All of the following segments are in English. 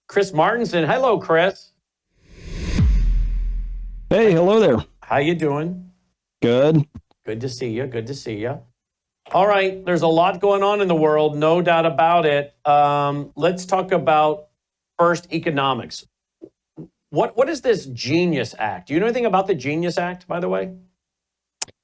Chris Martinson. Hello, Chris. Hey, hello there. How you doing? Good. Good to see you. Good to see you. All right, there's a lot going on in the world, no doubt about it. Let's talk about first economics. What is this Genius Act? Do you know anything about the Genius Act, by the way?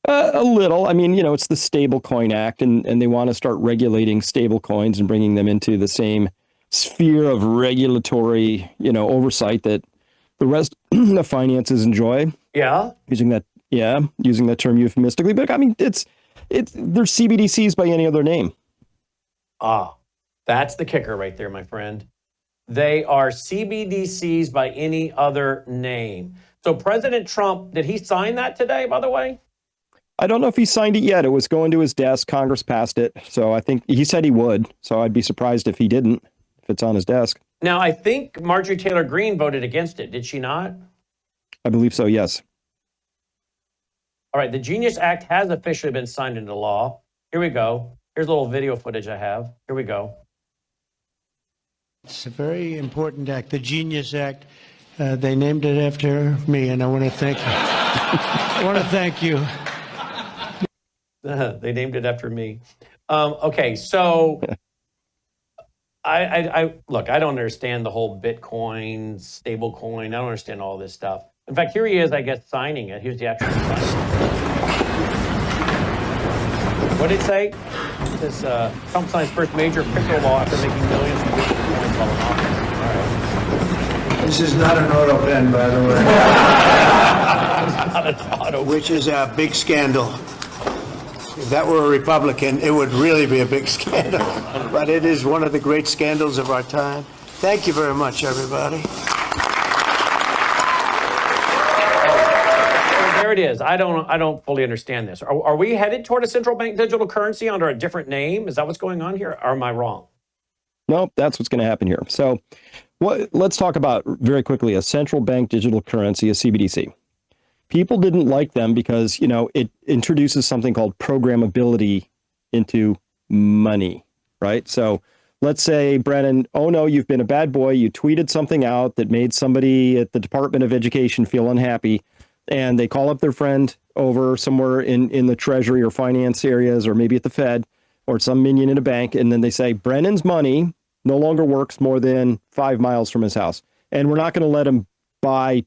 A little. I mean, it's the Stablecoin Act, and they want to start regulating stablecoins and bringing them into the same sphere of regulatory, oversight that the rest of finances enjoy. Yeah. Using that term euphemistically, but I mean, they're CBDCs by any other name. Ah, that's the kicker right there, my friend. They are CBDCs by any other name. So President Trump, did he sign that today, by the way? I don't know if he signed it yet. It was going to his desk. Congress passed it. So I think he said he would. So I'd be surprised if he didn't, if it's on his desk. Now, I think Marjorie Taylor Greene voted against it. Did she not? I believe so, yes. All right. The Genius Act has officially been signed into law. Here we go. Here's a little video footage I have. Here we go. It's a very important act, the Genius Act. They named it after me, and I want to thank you. I want to thank you. They named it after me. Okay, so I look, I don't understand the whole Bitcoin, stablecoin. I don't understand all this stuff. In fact, here he is, I guess, signing it. Here's the actual sign. What did it say? It says Trump signs first major crypto law after making millions from Bitcoin while in office. All right. This is not an auto pen, by the way. Not an auto. Which is a big scandal. If that were a Republican, it would really be a big scandal. But it is one of the great scandals of our time. Thank you very much, everybody. There it is. I don't fully understand this. Are we headed toward a central bank digital currency under a different name? Is that what's going on here? Or am I wrong? Nope, that's what's going to happen here. So let's talk about very quickly a central bank digital currency, a CBDC. People didn't like them because, it introduces something called programmability into money, right? So let's say, Brannon, oh no, you've been a bad boy. You tweeted something out that made somebody at the Department of Education feel unhappy. And they call up their friend over somewhere in the Treasury or finance areas, or maybe at the Fed or some minion in a bank. And then they say, Brennan's money no longer works more than 5 miles from his house. And we're not going to let him buy,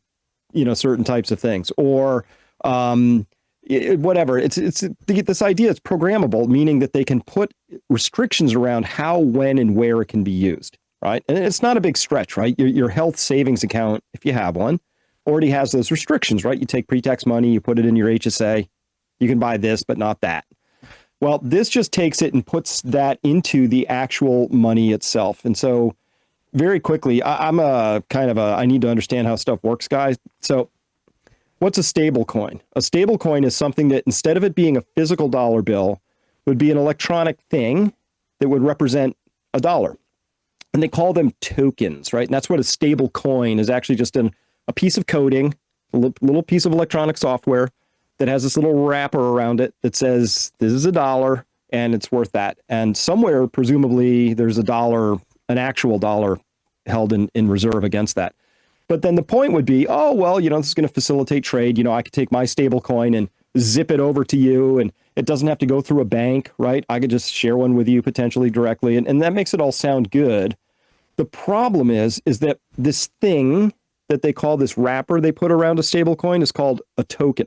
certain types of things or whatever. It's this idea is programmable, meaning that they can put restrictions around how, when, and where it can be used. Right. And it's not a big stretch, right? Your health savings account, if you have one, already has those restrictions, right? You take pre-tax money, you put it in your HSA, you can buy this, but not that. Well, this just takes it and puts that into the actual money itself. And so very quickly, I'm I need to understand how stuff works, guys. So what's a stable coin? A stable coin is something that instead of it being a physical dollar bill, would be an electronic thing that would represent a dollar. And they call them tokens, right? And that's what a stable coin is, actually just a piece of coding, a little piece of electronic software that has this little wrapper around it that says this is a dollar and it's worth that. And somewhere, presumably, there's an actual dollar held in reserve against that. But then the point would be, oh, well, this is going to facilitate trade. I could take my stable coin and zip it over to you, and it doesn't have to go through a bank, right? I could just share one with you potentially directly. And that makes it all sound good. The problem is that this thing that they call this wrapper they put around a stable coin is called a token.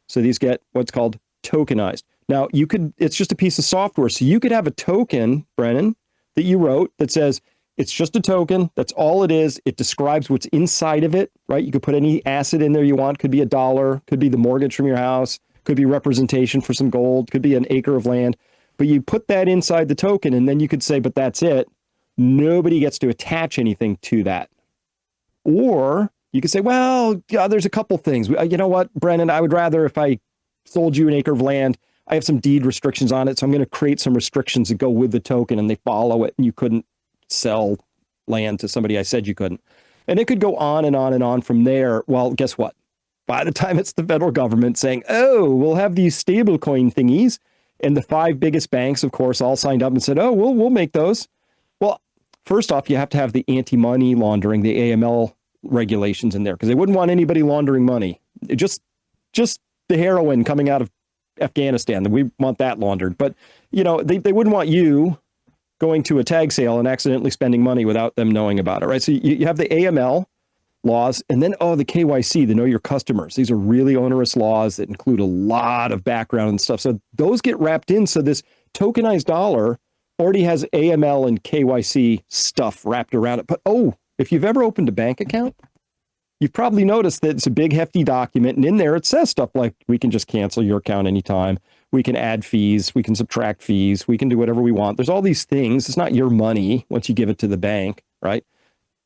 So these get what's called tokenized. Now it's just a piece of software. So you could have a token, Brennan, that you wrote that says it's just a token. That's all it is. It describes what's inside of it, right? You could put any asset in there you want. Could be a dollar, could be the mortgage from your house, could be representation for some gold, could be an acre of land. But you put that inside the token and then you could say, but that's it. Nobody gets to attach anything to that. Or you could say, well, yeah, there's a couple things. You know what, Brennan, I would rather if I sold you an acre of land, I have some deed restrictions on it. So I'm going to create some restrictions that go with the token and they follow it. And you couldn't sell land to somebody I said you couldn't. And it could go on and on and on from there. Well, guess what? By the time it's the federal government saying, oh, we'll have these stablecoin thingies. And the 5 biggest banks, of course, all signed up and said, oh, we'll make those. Well, first off, you have to have the anti-money laundering, the AML regulations in there, because they wouldn't want anybody laundering money. Just the heroin coming out of Afghanistan, we want that laundered. But, they wouldn't want you going to a tag sale and accidentally spending money without them knowing about it, right? So you have the AML laws, and then, the KYC, the Know Your Customers. These are really onerous laws that include a lot of background and stuff. So those get wrapped in. So this tokenized dollar already has AML and KYC stuff wrapped around it. But, if you've ever opened a bank account, you've probably noticed that it's a big, hefty document. And in there, it says stuff like, we can just cancel your account anytime. We can add fees. We can subtract fees. We can do whatever we want. There's all these things. It's not your money once you give it to the bank, right?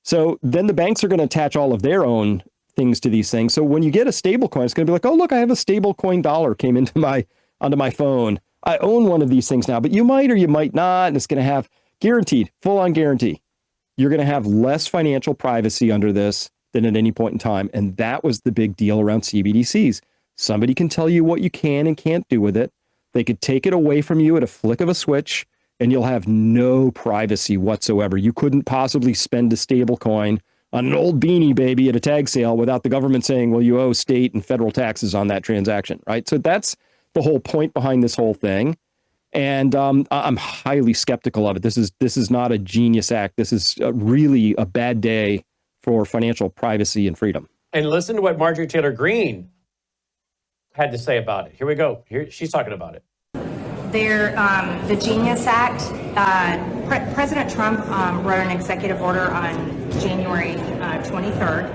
So then the banks are going to attach all of their own things to these things. So when you get a stable coin, it's going to be like, oh, look, I have a stable coin dollar came onto my phone. I own one of these things now, but you might or you might not. And it's going to have guaranteed, full on guarantee. You're going to have less financial privacy under this than at any point in time. And that was the big deal around CBDCs. Somebody can tell you what you can and can't do with it. They could take it away from you at a flick of a switch, and you'll have no privacy whatsoever. You couldn't possibly spend a stable coin on an old Beanie Baby at a tag sale without the government saying, well, you owe state and federal taxes on that transaction, right? So that's the whole point behind this whole thing. And I'm highly skeptical of it. This is not a genius act. This is really a bad day for financial privacy and freedom. And listen to what Marjorie Taylor Greene had to say about it. Here we go. Here she's talking about it. The Genius Act, President Trump wrote an executive order on January 23rd,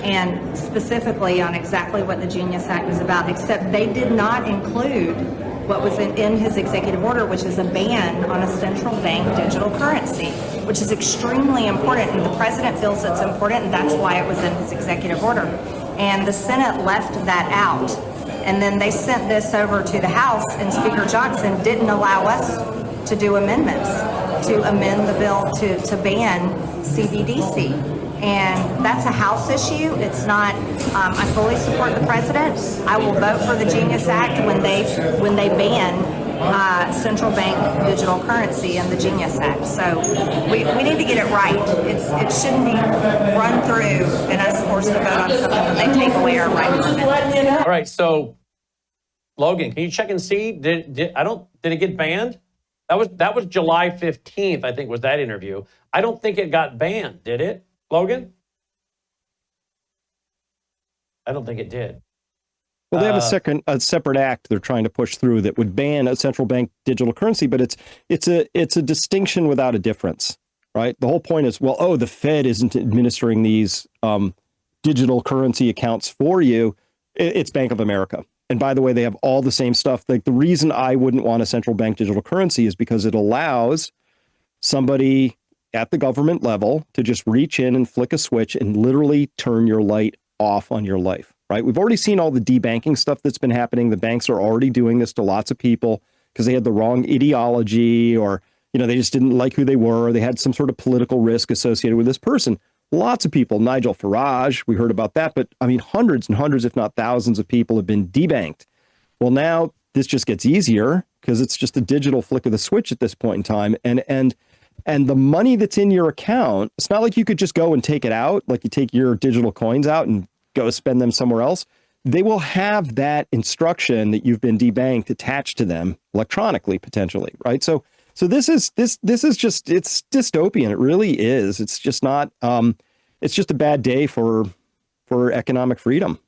and specifically on exactly what the Genius Act is about, except they did not include what was in his executive order, which is a ban on a central bank digital currency, which is extremely important, and the president feels it's important, and that's why it was in his executive order. And the Senate left that out. And then they sent this over to the House, and Speaker Johnson didn't allow us to do amendments to amend the bill to ban CBDC. And that's a House issue. It's not, I fully support the president. I will vote for the Genius Act when they ban central bank digital currency in the Genius Act. So we need to get it right. It shouldn't be run through and us forced to vote on something when they take away our rights. All right, so Logan, can you check and see? Did it get banned? That was July 15th, I think, was that interview. I don't think it got banned, did it, Logan? I don't think it did. Well, they have a separate act they're trying to push through that would ban a central bank digital currency, but it's a distinction without a difference, right? The whole point is, well, the Fed isn't administering these digital currency accounts for you. It's Bank of America. And by the way, they have all the same stuff. Like, the reason I wouldn't want a central bank digital currency is because it allows somebody at the government level to just reach in and flick a switch and literally turn your light off on your life, right? We've already seen all the debanking stuff that's been happening. The banks are already doing this to lots of people because they had the wrong ideology, or, they just didn't like who they were. Or they had some sort of political risk associated with this person. Lots of people, Nigel Farage, we heard about that, but I mean, hundreds and hundreds, if not thousands of people have been debanked. Well, now this just gets easier because it's just a digital flick of the switch at this point in time. And the money that's in your account, it's not like you could just go and take it out, like you take your digital coins out and go spend them somewhere else. They will have that instruction that you've been debanked attached to them electronically, potentially, right? So this is just, it's dystopian. It really is. It's just not, it's just a bad day for economic freedom.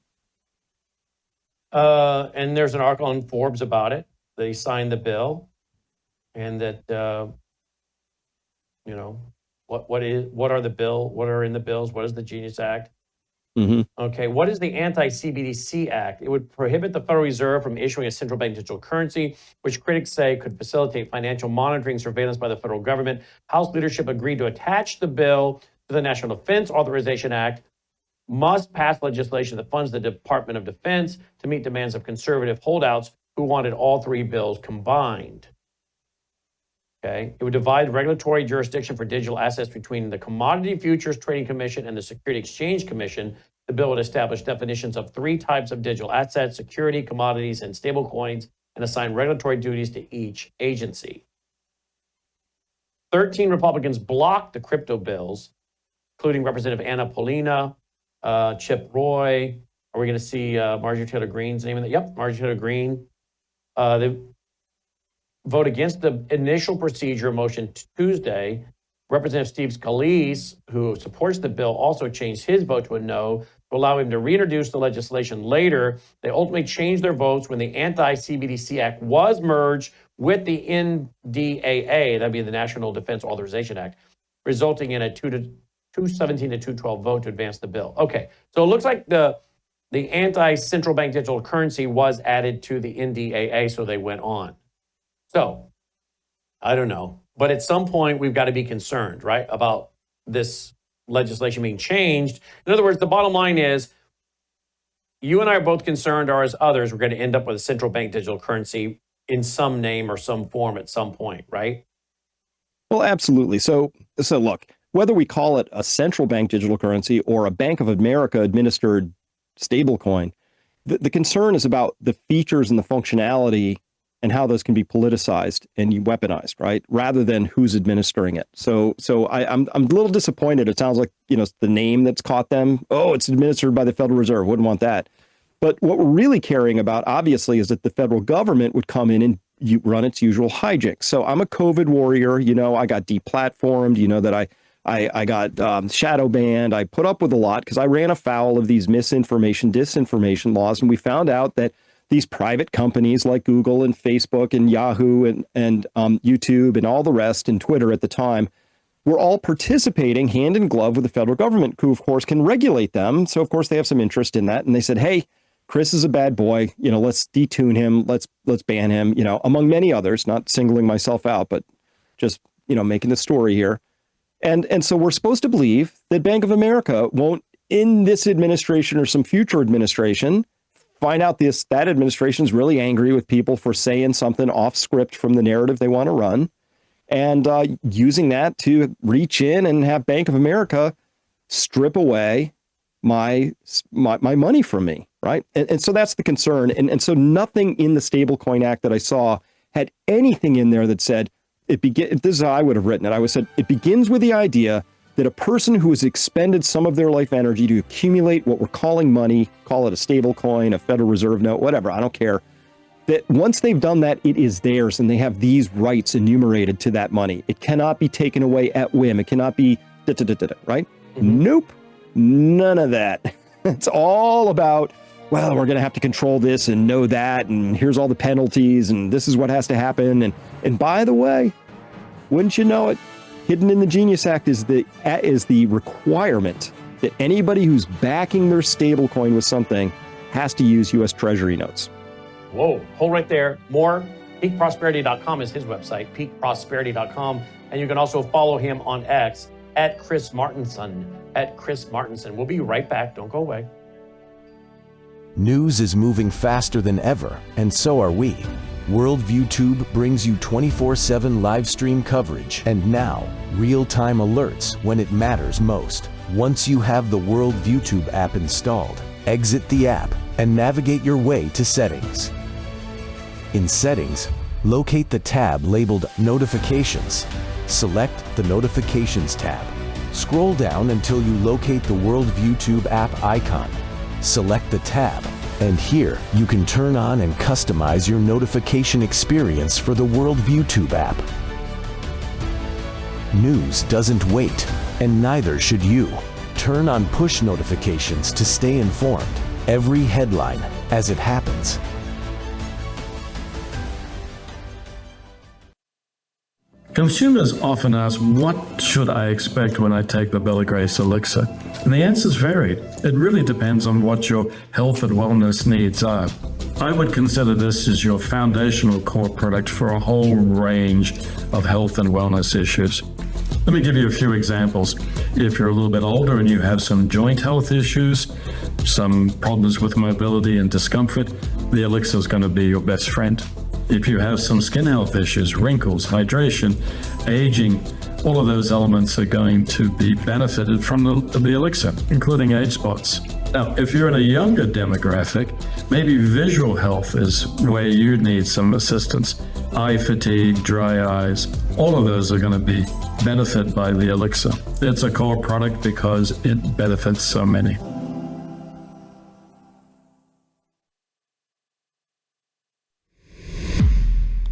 And there's an article on Forbes about it. They signed the bill, and that, what are in the bills? What is the Genius Act? Mm-hmm. Okay, what is the anti-CBDC Act? It would prohibit the Federal Reserve from issuing a central bank digital currency, which critics say could facilitate financial monitoring surveillance by the federal government. House leadership agreed to attach the bill to the National Defense Authorization Act, must pass legislation that funds the Department of Defense to meet demands of conservative holdouts who wanted all three bills combined. Okay, it would divide regulatory jurisdiction for digital assets between the Commodity Futures Trading Commission and the Security Exchange Commission. The bill would establish definitions of three types of digital assets: security, commodities, and stablecoins, and assign regulatory duties to each agency. 13 Republicans blocked the crypto bills, including Representative Anna Polina, Chip Roy. Are we going to see Marjorie Taylor Greene's name in that? Yep, Marjorie Taylor Greene. They vote against the initial procedure motion Tuesday. Representative Steve Scalise, who supports the bill, also changed his vote to a no to allow him to reintroduce the legislation later. They ultimately changed their votes when the anti-CBDC Act was merged with the NDAA, that'd be the National Defense Authorization Act, resulting in a 217 to 212 vote to advance the bill. Okay, so it looks like the anti-central bank digital currency was added to the NDAA, so they went on. So, I don't know. But at some point, we've got to be concerned, right, about this legislation being changed. In other words, the bottom line is, you and I are both concerned, or as others, we're going to end up with a central bank digital currency in some name or some form at some point, right? Well, absolutely. So look, whether we call it a central bank digital currency or a Bank of America administered stablecoin, the concern is about the features and the functionality and how those can be politicized and weaponized, right? Rather than who's administering it. So I'm a little disappointed. It sounds like, the name that's caught them. Oh, it's administered by the Federal Reserve. Wouldn't want that. But what we're really caring about, obviously, is that the federal government would come in and run its usual hijinks. So I'm a COVID warrior. I got deplatformed. That I got shadow banned. I put up with a lot because I ran afoul of these misinformation, disinformation laws. And we found out that these private companies like Google and Facebook and Yahoo and YouTube and all the rest, and Twitter at the time, were all participating hand in glove with the federal government, who, of course, can regulate them. So, of course, they have some interest in that. And they said, hey, Chris is a bad boy. Let's detune him. Let's ban him, among many others, not singling myself out, but just, making the story here. And so we're supposed to believe that Bank of America won't, in this administration or some future administration, find out that administration is really angry with people for saying something off script from the narrative they want to run, and using that to reach in and have Bank of America strip away my money from me, right? And so that's the concern. And so nothing in the Stablecoin Act that I saw had anything in there that said, this is how I would have written it. I would have said, it begins with the idea that a person who has expended some of their life energy to accumulate what we're calling money, call it a stable coin, a Federal Reserve note, whatever, I don't care, that once they've done that, it is theirs and they have these rights enumerated to that money. It cannot be taken away at whim. It cannot be right? Mm-hmm. Nope. None of that. It's all about, well, we're going to have to control this and know that, and here's all the penalties, and this is what has to happen. And by the way, wouldn't you know it, hidden in the Genius Act is the requirement that anybody who's backing their stablecoin with something has to use U.S. Treasury notes. Whoa, hold right there. More, peakprosperity.com is his website, peakprosperity.com. And you can also follow him on X at Chris Martenson, We'll be right back. Don't go away. News is moving faster than ever, and so are we. WorldViewTube brings you 24/7 live stream coverage and now real-time alerts when it matters most. Once you have the WorldViewTube app installed, exit the app and navigate your way to Settings. In Settings, locate the tab labeled Notifications. Select the Notifications tab. Scroll down until you locate the WorldViewTube app icon. Select the tab, and here you can turn on and customize your notification experience for the WorldViewTube app. News doesn't wait, and neither should you. Turn on push notifications to stay informed. Every headline as it happens. Consumers often ask, what should I expect when I take the Bella Grace Elixir? And the answer's varied. It really depends on what your health and wellness needs are. I would consider this as your foundational core product for a whole range of health and wellness issues. Let me give you a few examples. If you're a little bit older and you have some joint health issues, some problems with mobility and discomfort, the elixir is going to be your best friend. If you have some skin health issues, wrinkles, hydration, aging, all of those elements are going to be benefited from the elixir, including age spots. Now, if you're in a younger demographic, maybe visual health is where you need some assistance. Eye fatigue, dry eyes, all of those are going to be benefit by the Elixir. It's a core product because it benefits so many.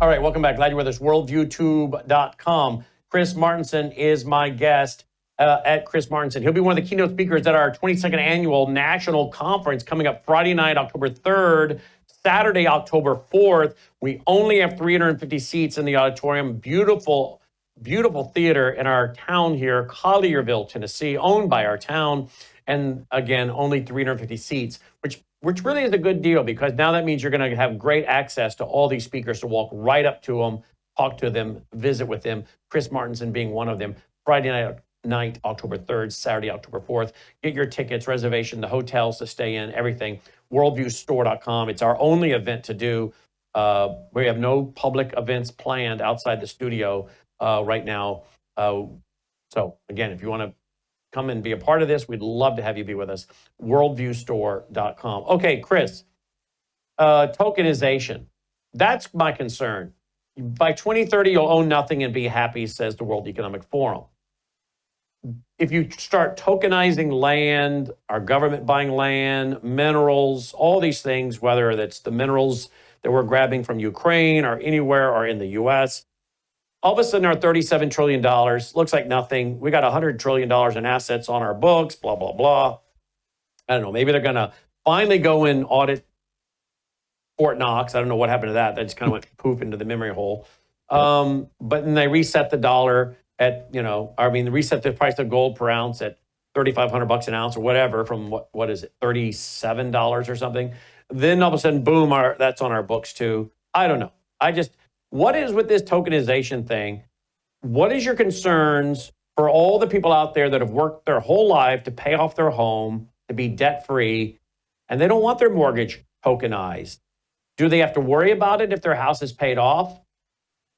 All right, welcome back. Glad you're with us. WorldviewTube.com. Chris Martenson is my guest at Chris Martenson. He'll be one of the keynote speakers at our 22nd annual national conference coming up Friday night, October 3rd, Saturday, October 4th. We only have 350 seats in the auditorium. Beautiful, beautiful theater in our town here, Collierville, Tennessee, owned by our town. And again, only 350 seats, which really is a good deal because now that means you're going to have great access to all these speakers to walk right up to them, talk to them, visit with them, Chris Martenson being one of them. Friday night, October 3rd, Saturday, October 4th. Get your tickets, reservation, the hotels to stay in, everything. WorldviewStore.com. It's our only event to do. We have no public events planned outside the studio right now. So again, if you want to come and be a part of this, we'd love to have you be with us. WorldviewStore.com. Okay, Chris, tokenization. That's my concern. By 2030, you'll own nothing and be happy, says the World Economic Forum. If you start tokenizing land, our government buying land, minerals, all these things, whether that's the minerals that we're grabbing from Ukraine or anywhere or in the US, all of a sudden our $37 trillion looks like nothing. We got $100 trillion in assets on our books, blah, blah, blah. I don't know, maybe they're gonna finally go and audit Fort Knox. I don't know what happened to that. That just kind of went poof into the memory hole. But then they reset the dollar at, reset the price of gold per ounce at $3,500 an ounce or whatever from what is it, $37 or something. Then all of a sudden, boom, that's on our books too. I don't know. What is with this tokenization thing? What is your concerns for all the people out there that have worked their whole life to pay off their home, to be debt-free, and they don't want their mortgage tokenized? Do they have to worry about it if their house is paid off?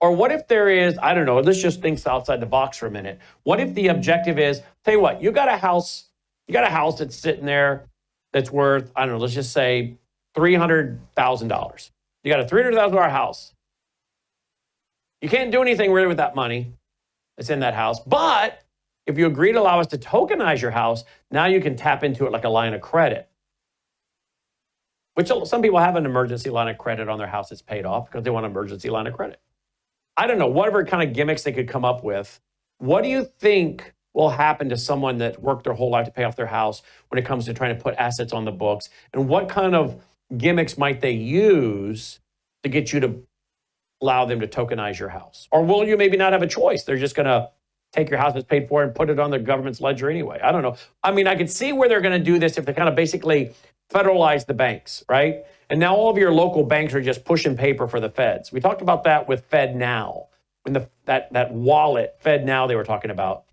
Or what if there is, I don't know, let's just think outside the box for a minute. What if the objective is, tell you what, you got a house that's sitting there that's worth, I don't know, let's just say $300,000. You got a $300,000 house. You can't do anything really with that money that's in that house. But if you agree to allow us to tokenize your house, now you can tap into it like a line of credit. Which some people have an emergency line of credit on their house that's paid off because they want an emergency line of credit. I don't know, whatever kind of gimmicks they could come up with. What do you think will happen to someone that worked their whole life to pay off their house when it comes to trying to put assets on the books? And what kind of gimmicks might they use to get you to allow them to tokenize your house? Or will you maybe not have a choice? They're just going to take your house that's paid for and put it on the government's ledger anyway. I don't know. I mean, I could see where they're going to do this if they kind of basically federalize the banks, right? And now all of your local banks are just pushing paper for the feds. We talked about that with FedNow, when that wallet, FedNow, they were talking about.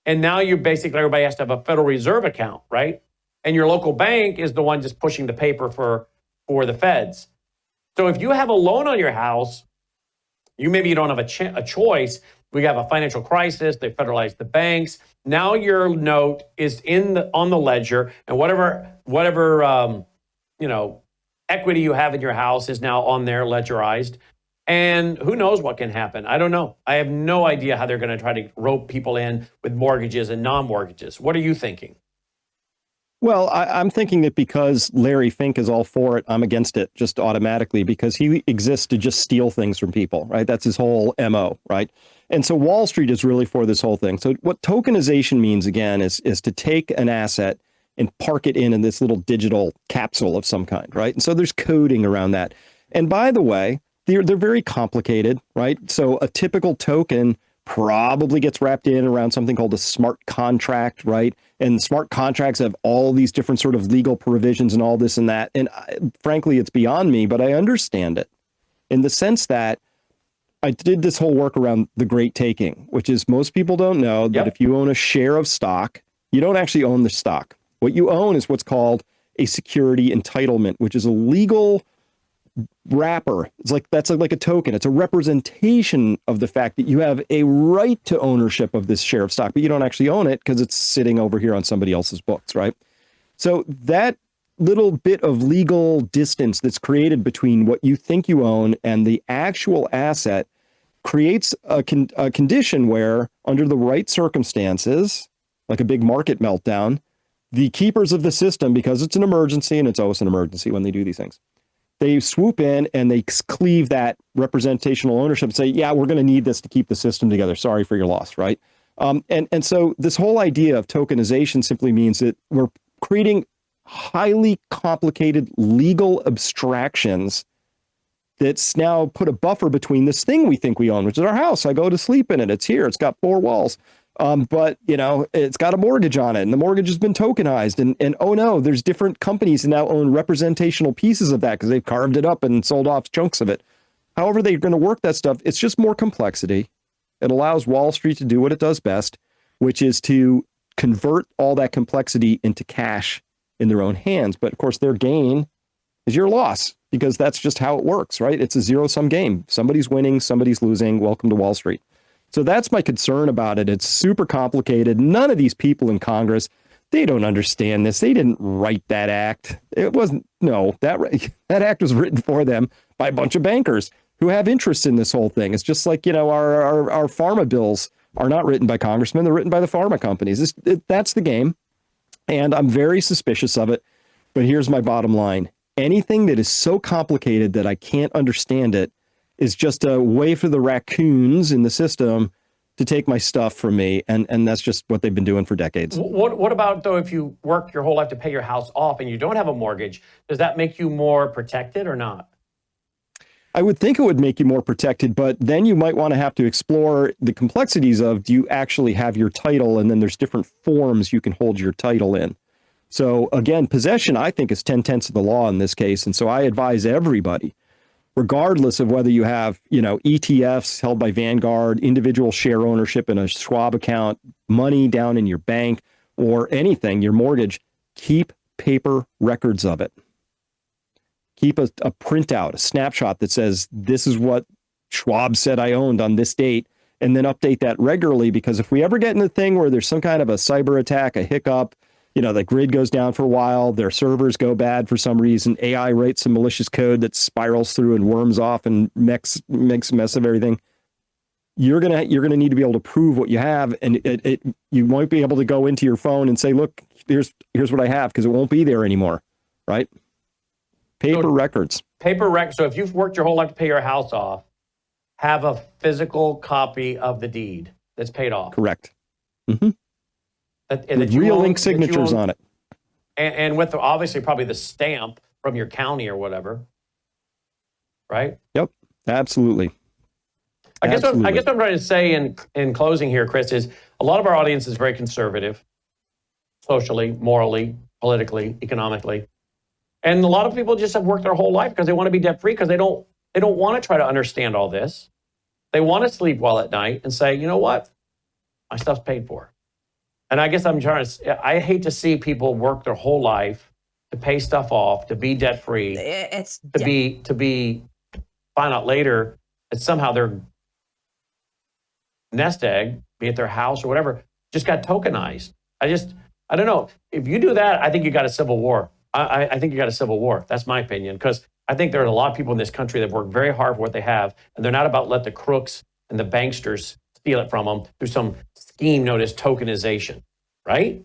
And now everybody has to have a Federal Reserve account, right? And your local bank is the one just pushing the paper for the feds. So if you have a loan on your house, you don't have a choice. We have a financial crisis. They federalized the banks. Now your note is on the ledger, and whatever equity you have in your house is now on there, ledgerized. And who knows what can happen? I don't know. I have no idea how they're going to try to rope people in with mortgages and non-mortgages. What are you thinking? Well, I'm thinking that because Larry Fink is all for it, I'm against it just automatically because he exists to just steal things from people, right? That's his whole MO, right? And so Wall Street is really for this whole thing. So what tokenization means, again, is to take an asset and park it in this little digital capsule of some kind, right? And so there's coding around that. And by the way, they're very complicated, right? So a typical token probably gets wrapped in around something called a smart contract, right? And smart contracts have all these different sort of legal provisions and all this and that. And frankly, it's beyond me, but I understand it in the sense that I did this whole work around the great taking, which is most people don't know that if you own a share of stock, you don't actually own the stock. What you own is what's called a security entitlement, which is a legal wrapper. That's like a token. It's a representation of the fact that you have a right to ownership of this share of stock, but you don't actually own it because it's sitting over here on somebody else's books, right? So that little bit of legal distance that's created between what you think you own and the actual asset creates a condition where, under the right circumstances, like a big market meltdown, the keepers of the system, because it's an emergency, and it's always an emergency when they do these things, they swoop in and they cleave that representational ownership and say, yeah, we're going to need this to keep the system together. Sorry for your loss, right? And so this whole idea of tokenization simply means that we're creating highly complicated legal abstractions that's now put a buffer between this thing we think we own, which is our house. I go to sleep in it. It's here. It's got 4 walls. But, you know, it's got a mortgage on it, and the mortgage has been tokenized. And oh no, there's different companies that now own representational pieces of that because they've carved it up and sold off chunks of it. However they're going to work that stuff, it's just more complexity. It allows Wall Street to do what it does best, which is to convert all that complexity into cash in their own hands. But of course, their gain is your loss, because that's just how it works, right? It's a zero-sum game. Somebody's winning, somebody's losing. Welcome to Wall Street. So that's my concern about it. It's super complicated. None of these people in Congress, they don't understand this. They didn't write that act. It wasn't, no, that act was written for them by a bunch of bankers who have interest in this whole thing. It's just like, you know, our pharma bills are not written by congressmen. They're written by the pharma companies. That's the game. And I'm very suspicious of it. But here's my bottom line. Anything that is so complicated that I can't understand it is just a way for the raccoons in the system to take my stuff from me. And that's just what they've been doing for decades. What about, though, if you work your whole life to pay your house off and you don't have a mortgage, does that make you more protected or not? I would think it would make you more protected, but then you might want to have to explore the complexities of, do you actually have your title? And then there's different forms you can hold your title in. So again, possession, I think, is 10/10 of the law in this case. And so I advise everybody, regardless of whether you have, you know, ETFs held by Vanguard, individual share ownership in a Schwab account, money down in your bank, or anything, your mortgage, keep paper records of it. Keep a printout, a snapshot that says, this is what Schwab said I owned on this date, and then update that regularly. Because if we ever get in a thing where there's some kind of a cyber attack, a hiccup, you know, the grid goes down for a while, their servers go bad for some reason, AI writes some malicious code that spirals through and worms off and makes a mess of everything, you're gonna need to be able to prove what you have, and you won't be able to go into your phone and say, look, here's what I have, because it won't be there anymore, right? Paper records. So if you've worked your whole life to pay your house off, have a physical copy of the deed that's paid off. Correct. Mm-hmm. With real ink signatures on it. And with obviously probably the stamp from your county or whatever, right? Yep, absolutely. I guess what I'm trying to say in closing here, Chris, is a lot of our audience is very conservative, socially, morally, politically, economically. And a lot of people just have worked their whole life because they want to be debt free, because they don't want to try to understand all this. They want to sleep well at night and say, you know what? My stuff's paid for. And I guess I hate to see people work their whole life to pay stuff off, to be debt free, to be find out later that somehow their nest egg, be it their house or whatever, just got tokenized. I don't know. If you do that, I think you got a civil war. I think you got a civil war. That's my opinion, because I think there are a lot of people in this country that work very hard for what they have, and they're not about to let the crooks and the banksters steal it from them through some scheme known as tokenization, right?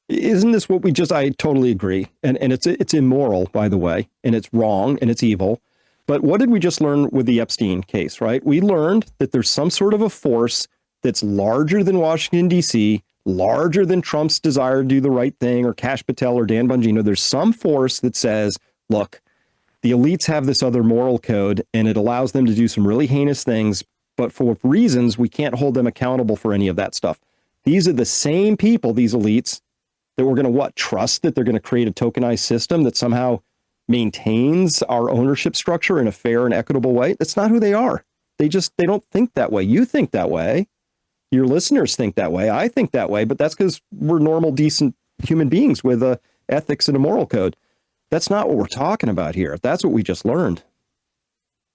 Isn't this what I totally agree. And it's immoral, by the way, and it's wrong and it's evil. But what did we just learn with the Epstein case, right? We learned that there's some sort of a force that's larger than Washington, D.C., larger than Trump's desire to do the right thing, or Kash Patel or Dan Bongino. There's some force that says, look, the elites have this other moral code, and it allows them to do some really heinous things, but for reasons we can't hold them accountable for any of that stuff. These are the same people, these elites, that we're going to trust that they're going to create a tokenized system that somehow maintains our ownership structure in a fair and equitable way. That's not who they are. They don't think that way. You think that way. Your listeners think that way. I think that way, but that's because we're normal, decent human beings with ethics and a moral code. That's not what we're talking about here. That's what we just learned.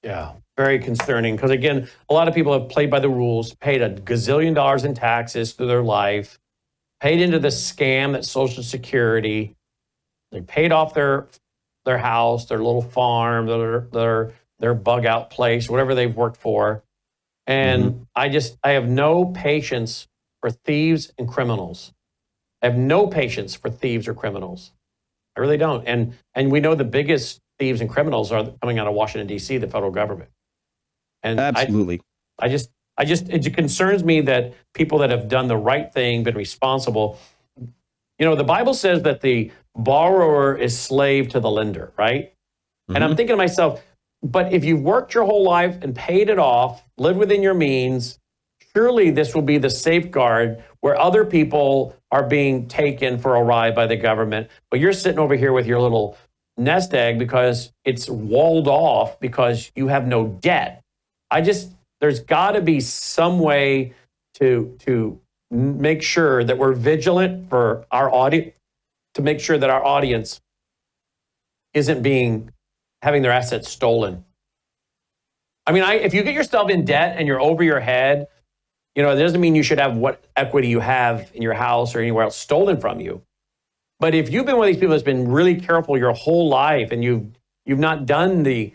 Yeah, very concerning, because again, a lot of people have played by the rules, paid $1 gazillion in taxes through their life, paid into the scam that's Social Security. They paid off their house, their little farm, their bug out place, whatever they've worked for. And I have no patience for thieves and criminals. I have no patience for thieves or criminals. I really don't. And we know the biggest thieves and criminals are coming out of Washington, D.C., the federal government. And Absolutely. it concerns me that people that have done the right thing, been responsible. You know, the Bible says that the borrower is slave to the lender, right? And I'm thinking to myself, but if you've worked your whole life and paid it off, lived within your means, surely this will be the safeguard where other people are being taken for a ride by the government, but you're sitting over here with your little nest egg because it's walled off because you have no debt. There's got to be some way to make sure that we're vigilant for our audience, to make sure that our audience isn't having their assets stolen. I mean, if you get yourself in debt and you're over your head, you know, it doesn't mean you should have what equity you have in your house or anywhere else stolen from you. But if you've been one of these people that's been really careful your whole life and you've not done the,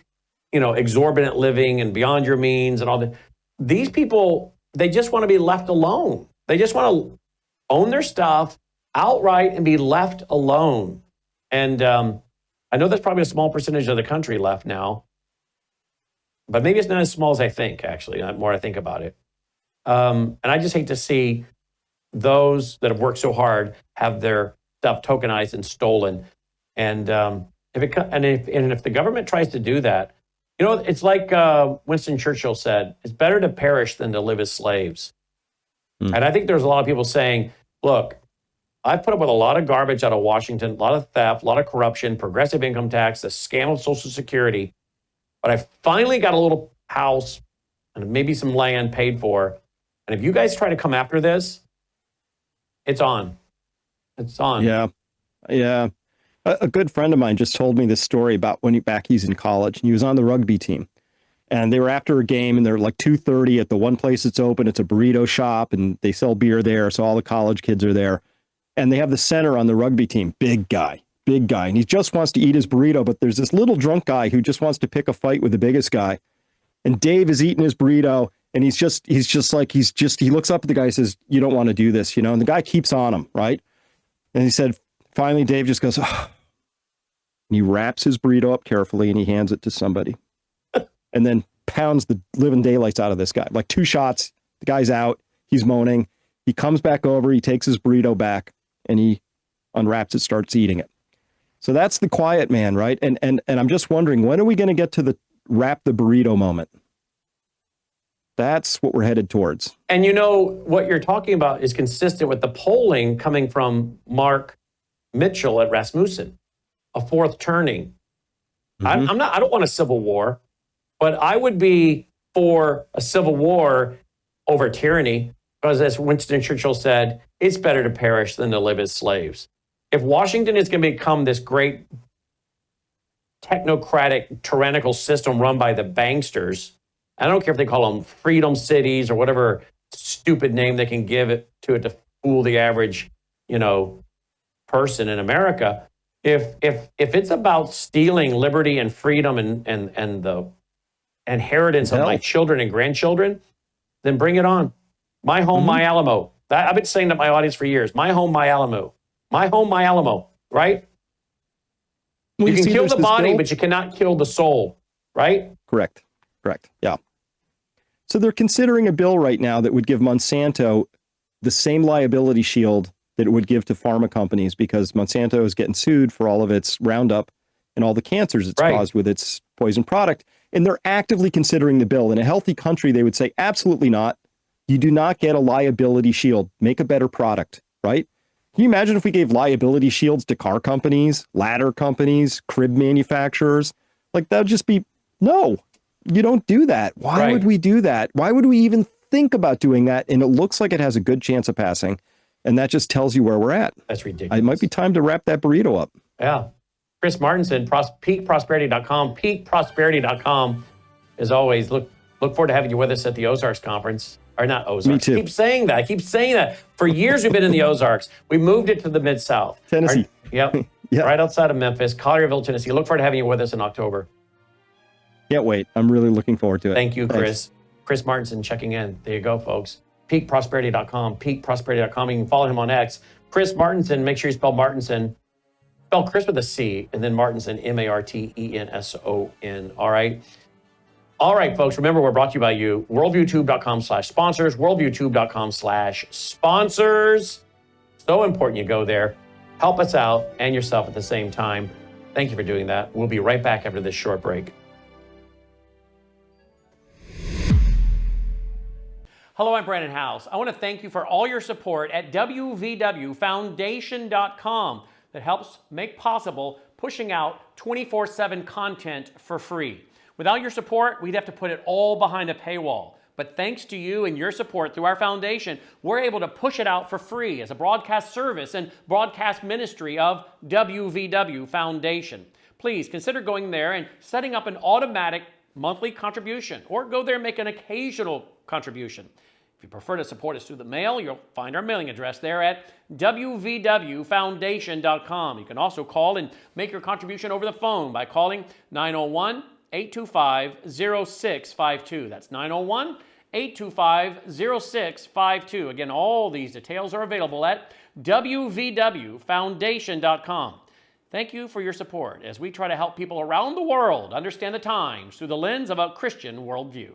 you know, exorbitant living and beyond your means and all that, these people, they just want to be left alone. They just want to own their stuff outright and be left alone. And I know there's probably a small percentage of the country left now, but maybe it's not as small as I think, actually, the more I think about it. And I just hate to see those that have worked so hard have their stuff tokenized and stolen. And if the government tries to do that, you know, it's like Winston Churchill said, it's better to perish than to live as slaves. And I think there's a lot of people saying, look, I've put up with a lot of garbage out of Washington, a lot of theft, a lot of corruption, progressive income tax, the scam of Social Security, but I finally got a little house and maybe some land paid for. And if you guys try to come after this, it's on. It's on. Yeah. Yeah. A good friend of mine just told me this story about when he's in college and he was on the rugby team and they were after a game and they're like 2:30 at the one place that's open. It's a burrito shop and they sell beer there. So all the college kids are there and they have the center on the rugby team, big guy. And he just wants to eat his burrito, but there's this little drunk guy who just wants to pick a fight with the biggest guy. And Dave is eating his burrito and he looks up at the guy and says, you don't want to do this, you know, and the guy keeps on him. Right. And he said, finally, Dave just goes, oh. And he wraps his burrito up carefully and he hands it to somebody and then pounds the living daylights out of this guy. Like 2 shots, the guy's out, he's moaning. He comes back over, he takes his burrito back and he unwraps it, starts eating it. So that's the quiet man, right? And I'm just wondering, when are we going to get to the wrap the burrito moment? That's what we're headed towards. And you know, what you're talking about is consistent with the polling coming from Mark Mitchell at Rasmussen. A fourth turning. I don't want a civil war, but I would be for a civil war over tyranny because, as Winston Churchill said, it's better to perish than to live as slaves. If Washington is going to become this great technocratic, tyrannical system run by the banksters, I don't care if they call them freedom cities or whatever stupid name they can give it to fool the average, you know, person in America. If it's about stealing liberty and freedom and the inheritance of my children and grandchildren, then bring it on. My home, my Alamo. I've been saying to my audience for years. My home, my Alamo. My home, my Alamo. Right? Well, you can kill the body, but you cannot kill the soul. Right? Correct. Yeah. So they're considering a bill right now that would give Monsanto the same liability shield that it would give to pharma companies because Monsanto is getting sued for all of its Roundup and all the cancers it's caused with its poison product. And they're actively considering the bill. In a healthy country, they would say, absolutely not. You do not get a liability shield. Make a better product, right? Can you imagine if we gave liability shields to car companies, ladder companies, crib manufacturers? Like, that would just be, no, you don't do that. Why would we do that? Why would we even think about doing that? And it looks like it has a good chance of passing. And that just tells you where we're at. That's ridiculous. It might be time to wrap that burrito up. Yeah. Chris Martin said, peakprosperity.com. Peakprosperity.com. As always, look forward to having you with us at the Ozarks conference. Or not Ozarks. Me too. I keep saying that. For years we've been in the Ozarks. We moved it to the Mid-South. Tennessee. Yep. Right outside of Memphis, Collierville, Tennessee. Look forward to having you with us in October. Can't wait. I'm really looking forward to it. Thank you, Chris. Chris Martinson checking in. There you go, folks. Peakprosperity.com, peakprosperity.com. You can follow him on X. Chris Martinson, make sure you spell Martinson. Spell Chris with a C, and then Martinson, Martenson. All right. All right, folks. Remember, we're brought to you by you. WorldViewTube.com/sponsors. WorldViewTube.com/sponsors. So important you go there. Help us out and yourself at the same time. Thank you for doing that. We'll be right back after this short break. Hello, I'm Brannon Howse. I want to thank you for all your support at WVWFoundation.com that helps make possible pushing out 24/7 content for free. Without your support, we'd have to put it all behind a paywall. But thanks to you and your support through our foundation, we're able to push it out for free as a broadcast service and broadcast ministry of WVW Foundation. Please consider going there and setting up an automatic monthly contribution, or go there and make an occasional contribution. If you prefer to support us through the mail, you'll find our mailing address there at WVWFoundation.com. You can also call and make your contribution over the phone by calling 901-825-0652. That's 901-825-0652. Again, all these details are available at WVWFoundation.com. Thank you for your support as we try to help people around the world understand the times through the lens of a Christian worldview.